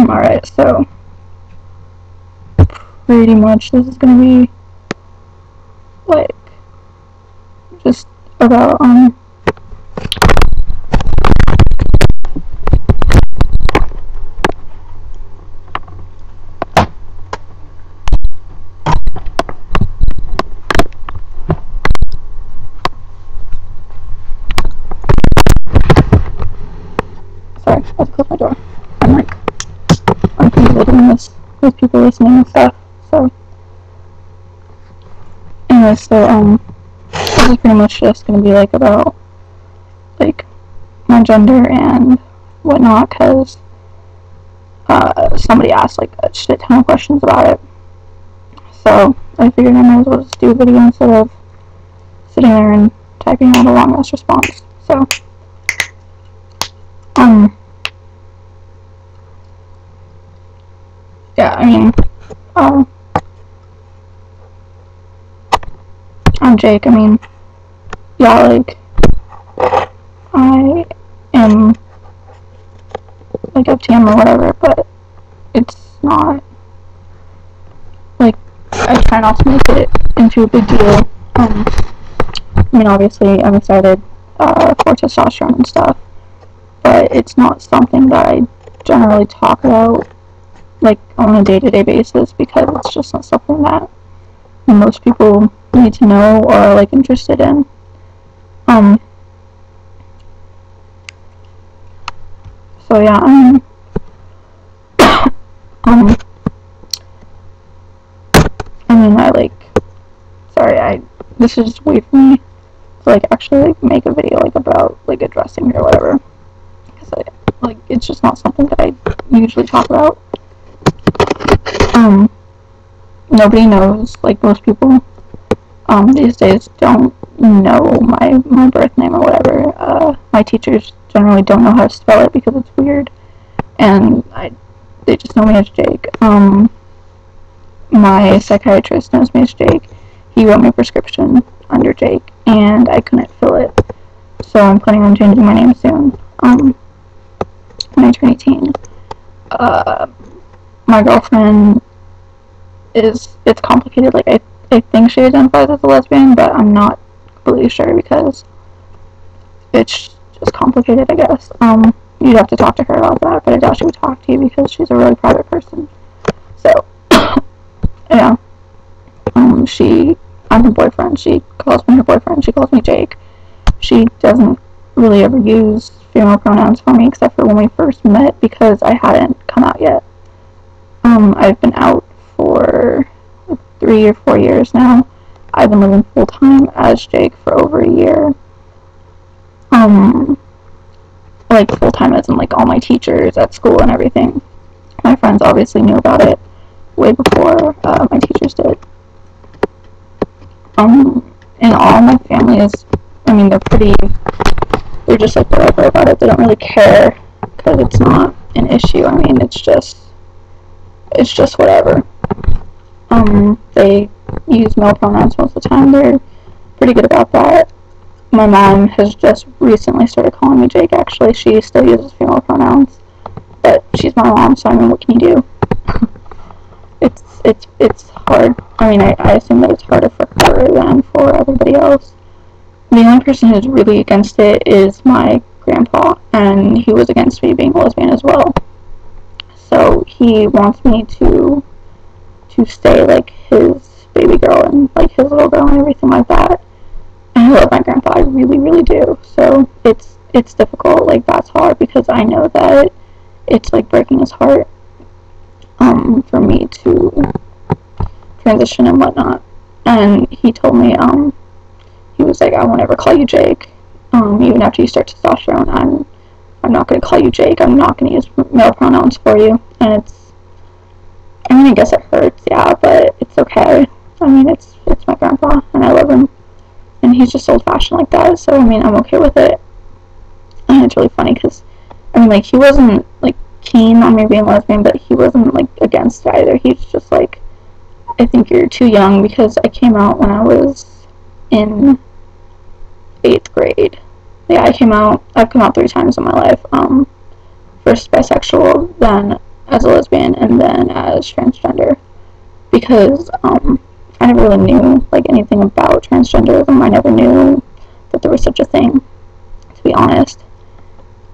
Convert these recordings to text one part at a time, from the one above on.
Alright, so pretty much this is gonna be like just about sorry, I have to close my door. I'm like uncomfortable doing this with people listening and stuff. So anyway, so this is pretty much just gonna be like about like my gender and whatnot, because somebody asked like a shit ton of questions about it. So I figured I might as well just do a video instead of sitting there and typing out a long ass response. So yeah, I mean, I'm Jake. I mean, yeah, like, I am, like, FTM or whatever, but it's not, like, I try not to make it into a big deal. I mean, obviously, I'm excited, for testosterone and stuff, but it's not something that I generally talk about, like, on a day-to-day basis, because it's just not something that most people need to know or are, like, interested in. So yeah, I mean, this is just weird for me to, like, actually, like, make a video, like, about, like, addressing it or whatever, because, like, it's just not something that I usually talk about. Nobody knows, like, most people, these days don't know my birth name or whatever. My teachers generally don't know how to spell it because it's weird, and they just know me as Jake. My psychiatrist knows me as Jake. He wrote me a prescription under Jake, and I couldn't fill it, so I'm planning on changing my name soon, when I turn 18. My girlfriend it's complicated. Like, I think she identifies as a lesbian, but I'm not completely sure because it's just complicated, I guess. You'd have to talk to her about that, but I doubt she would talk to you because she's a really private person. So, yeah. I'm her boyfriend. She calls me her boyfriend. She calls me Jake. She doesn't really ever use female pronouns for me except for when we first met because I hadn't come out yet. I've been out for 3 or 4 years now. I've been living full-time as Jake for over a year. Like, full-time as in, like, all my teachers at school and everything. My friends obviously knew about it way before my teachers did. And all my family is, I mean, they're just, like, whatever about it. They don't really care because it's not an issue. I mean, it's just whatever. They use male pronouns most of the time. They're pretty good about that. My mom has just recently started calling me Jake, actually. She still uses female pronouns, but she's my mom, so I mean, what can you do? It's hard. I mean, I assume that it's harder for her than for everybody else. The only person who's really against it is my grandpa, and he was against me being a lesbian as well. So he wants me to stay like his baby girl and like his little girl and everything like that. And I love my grandpa, I really, really do. So it's difficult, like, that's hard because I know that it's like breaking his heart for me to transition and whatnot. And he told me, he was like, I won't ever call you Jake. Even after you start testosterone, I'm not going to call you Jake. I'm not going to use male pronouns for you. And I mean, I guess it hurts, yeah, but it's okay. I mean, it's my grandpa, and I love him. And he's just old-fashioned like that, so, I mean, I'm okay with it. And it's really funny, because, I mean, like, he wasn't, like, keen on me being lesbian, but he wasn't, like, against it either. He's just like, I think you're too young, because I came out when I was in 8th grade. Yeah, I've come out 3 times in my life. First bisexual, then as a lesbian and then as transgender, because I never really knew like anything about transgenderism. I never knew that there was such a thing, to be honest.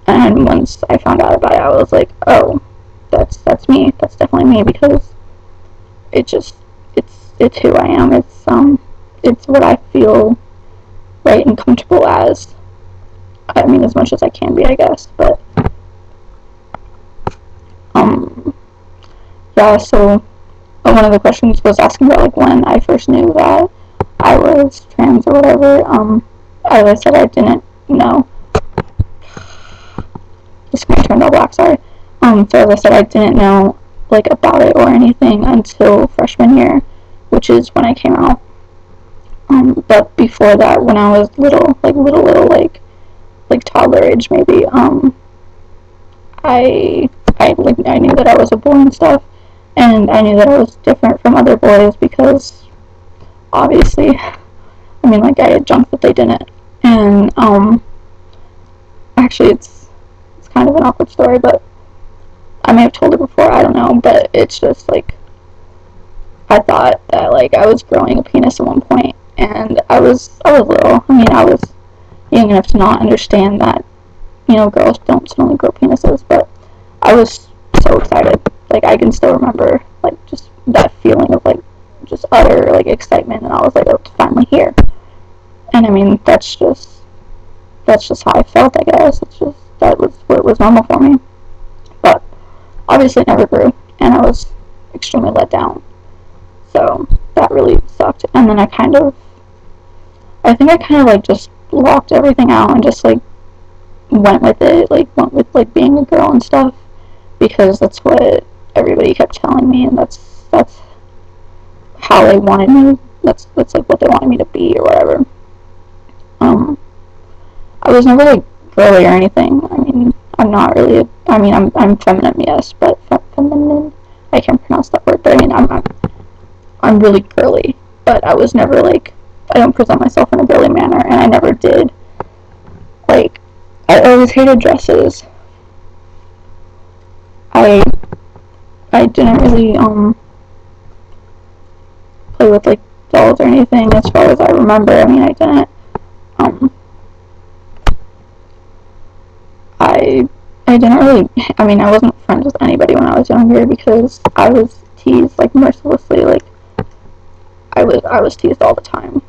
And once I found out about it, I was like, oh, that's me. That's definitely me, because it's who I am. It's what I feel right and comfortable as. I mean, as much as I can be, I guess. But yeah. So one of the questions was asking about like when I first knew that I was trans or whatever. As I said, I didn't know. The screen turned all black. Sorry. So as I said, I didn't know like about it or anything until freshman year, which is when I came out. But before that, when I was little, like toddler age maybe, I knew that I was a boy and stuff, and I knew that I was different from other boys because obviously, I mean, like, I had junk that they didn't. And actually it's kind of an awkward story, but I may have told it before, I don't know, but it's just like I thought that like I was growing a penis at one point, and I was little. I mean, I was young enough to not understand that, you know, girls don't suddenly grow penises, but I was so excited. Like, I can still remember like just that feeling of like just utter like excitement, and I was like, oh, it's finally here. And I mean, that's just how I felt, I guess. It's just that was what was normal for me. But obviously it never grew, and I was extremely let down. So that really sucked. And then I think I kind of like just locked everything out and just like went with it, like went with like being a girl and stuff, because that's what everybody kept telling me, and that's how they wanted me. That's like what they wanted me to be or whatever. I was never like girly or anything. I mean, I'm not really. I'm feminine, yes, but feminine. I can't pronounce that word, but I mean, I'm really girly, but I was never like. I don't present myself in a girly manner, and I never did. Like, I always hated dresses. I didn't really play with like dolls or anything as far as I remember. I mean, I didn't. I didn't really. I mean, I wasn't friends with anybody when I was younger because I was teased like mercilessly. Like, I was teased all the time.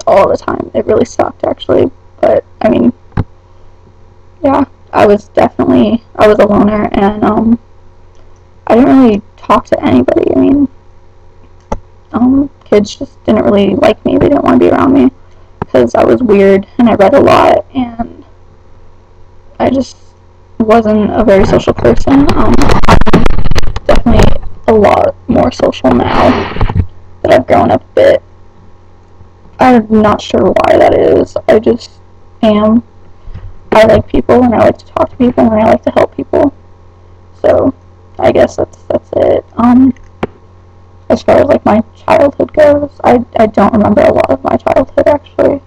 All the time. It really sucked, actually. But I mean, yeah, I was a loner, and I didn't really talk to anybody. I mean, kids just didn't really like me. They didn't want to be around me because I was weird and I read a lot, and I just wasn't a very social person. I'm definitely a lot more social now that I've grown up a bit. I'm not sure why that is. I just am. I like people, and I like to talk to people, and I like to help people. So I guess that's it. As far as like my childhood goes, I don't remember a lot of my childhood, actually.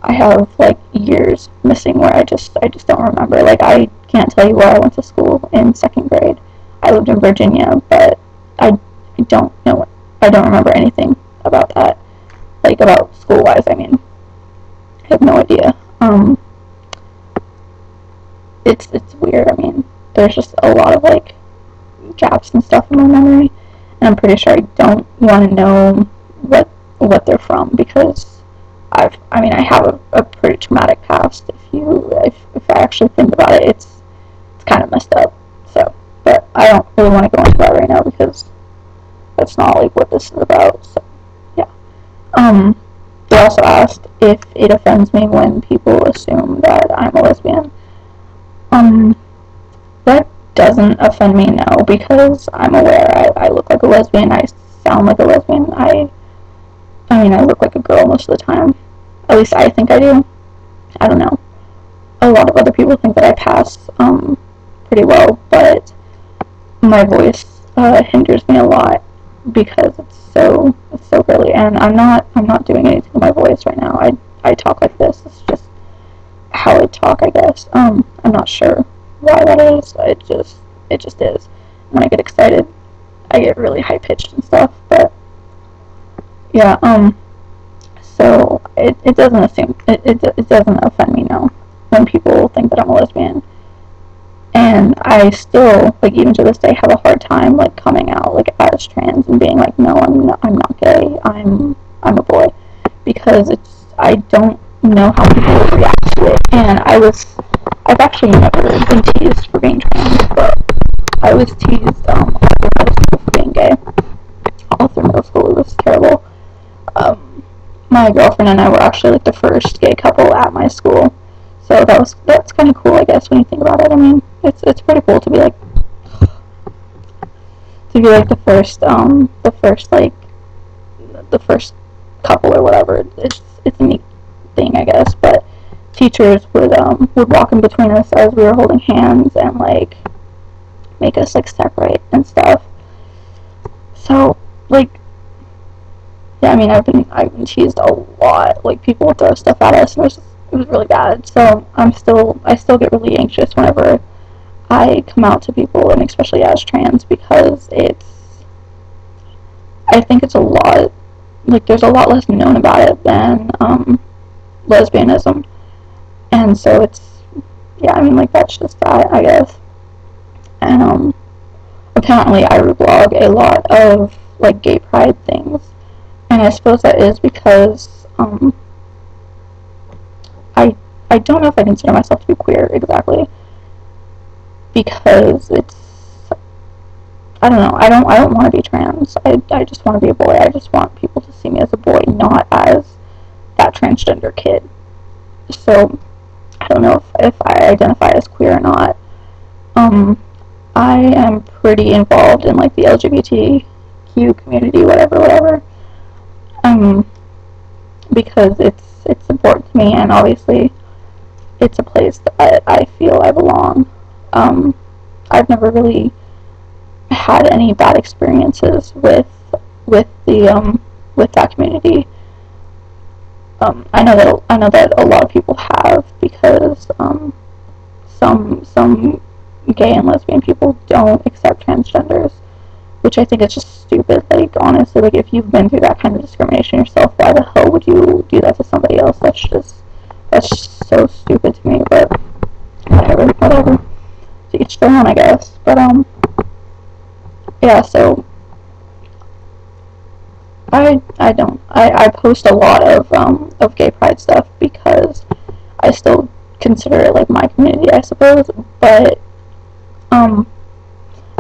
I have like years missing where I just don't remember. Like, I can't tell you where I went to school in 2nd grade. I lived in Virginia, but I don't know. I don't remember anything about that. Like, about school-wise, I mean. I have no idea. It's weird. I mean, there's just a lot of like gaps and stuff in my memory, and I'm pretty sure I don't want to know what they're from, because I have a pretty traumatic past. If I actually think about it, it's kind of messed up. So, but I don't really want to go into that right now because that's not like what this is about. So, yeah. They also asked if it offends me when people assume that I'm a lesbian. That doesn't offend me, no, because I'm aware I look like a lesbian. I sound like a lesbian. I look like a girl most of the time. At least I think I do. I don't know. A lot of other people think that I pass pretty well, but my voice hinders me a lot because it's so girly, and I'm not doing anything with my voice right now. I talk like this. It's just how I talk, I guess. I'm not sure why that is. It just is. when I get excited, I get really high pitched and stuff. But yeah, so it doesn't offend me, no, when people think that I'm a lesbian. And I still, like, even to this day, have a hard time, like, coming out, like, as trans and being like, no, I'm not gay, I'm a boy, because I don't know how people would react to it. And I've actually never been teased for being trans, but I was teased all through middle school for being gay. All through middle school, it was terrible. My girlfriend and I were actually, like, the first gay couple at my school. So that's kind of cool, I guess, when you think about it. I mean, it's pretty cool to be like the first couple or whatever. It's a neat thing, I guess. But teachers would walk in between us as we were holding hands and, like, make us, like, separate and stuff. So, like, yeah, I mean, I've been teased a lot. Like, people would throw stuff at us, and it was really bad. So I still get really anxious whenever I come out to people, and especially as trans, because I think it's a lot, like, there's a lot less known about it than lesbianism. And so yeah, I mean, like, that's just that, I guess. And apparently I reblog a lot of, like, gay pride things, and I suppose that is because I don't know if I consider myself to be queer exactly, because I don't know, I don't want to be trans. I just want to be a boy. I just want people to see me as a boy, not as that transgender kid. So I don't know if I identify as queer or not. I am pretty involved in, like, the LGBTQ community, whatever. Because it's important to me, and obviously it's a place that I feel I belong. I've never really had any bad experiences with that community. I know that a lot of people have, because some gay and lesbian people don't accept transgenders, which I think is just stupid. Like, honestly, like, if you've been through that kind of discrimination yourself, why the hell would you do that to somebody else? That's just so stupid to me. But whatever. To each their own, I guess. But yeah. So I post a lot of gay pride stuff because I still consider it, like, my community, I suppose. But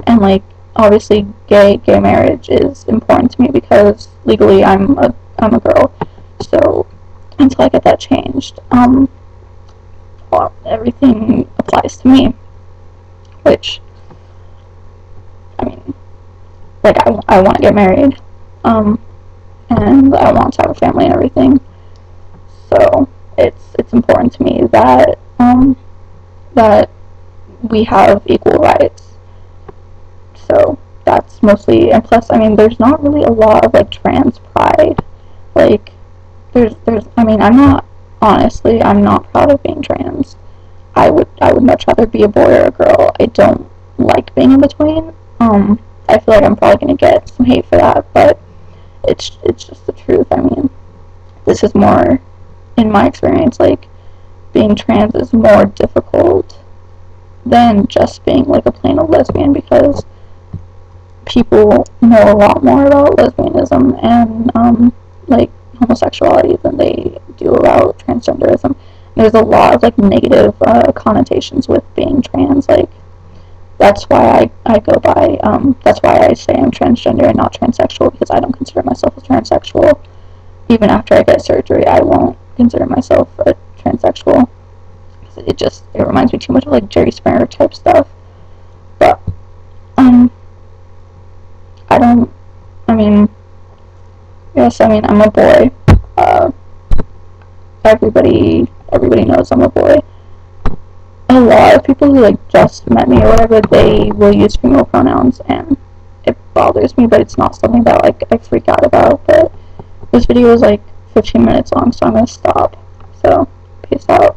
and, like, obviously gay marriage is important to me because legally I'm a girl. So until I get that changed, well, everything applies to me, which, I mean, like, I want to get married, and I want to have a family and everything. So it's important to me that that we have equal rights. So that's mostly, and plus, I mean, there's not really a lot of, like, trans pride. Like, there's I mean, I'm not proud of being trans. I would much rather be a boy or a girl. I don't like being in between. I feel like I'm probably gonna get some hate for that, but it's just the truth. I mean, this is more, in my experience, like, being trans is more difficult than just being, like, a plain old lesbian, because people know a lot more about lesbianism and like, homosexuality than they do about transgenderism. There's a lot of, like, negative connotations with being trans. Like, that's why I go by that's why I say I'm transgender and not transsexual, because I don't consider myself a transsexual. Even after I get surgery, I won't consider myself a transsexual. It reminds me too much of, like, Jerry Springer type stuff. But I mean, yes, I mean, I'm a boy. Everybody knows I'm a boy. A lot of people who, like, just met me or whatever, they will use female pronouns, and it bothers me, but it's not something that, like, I freak out about. But this video is, like, 15 minutes long, so I'm gonna stop. So, peace out.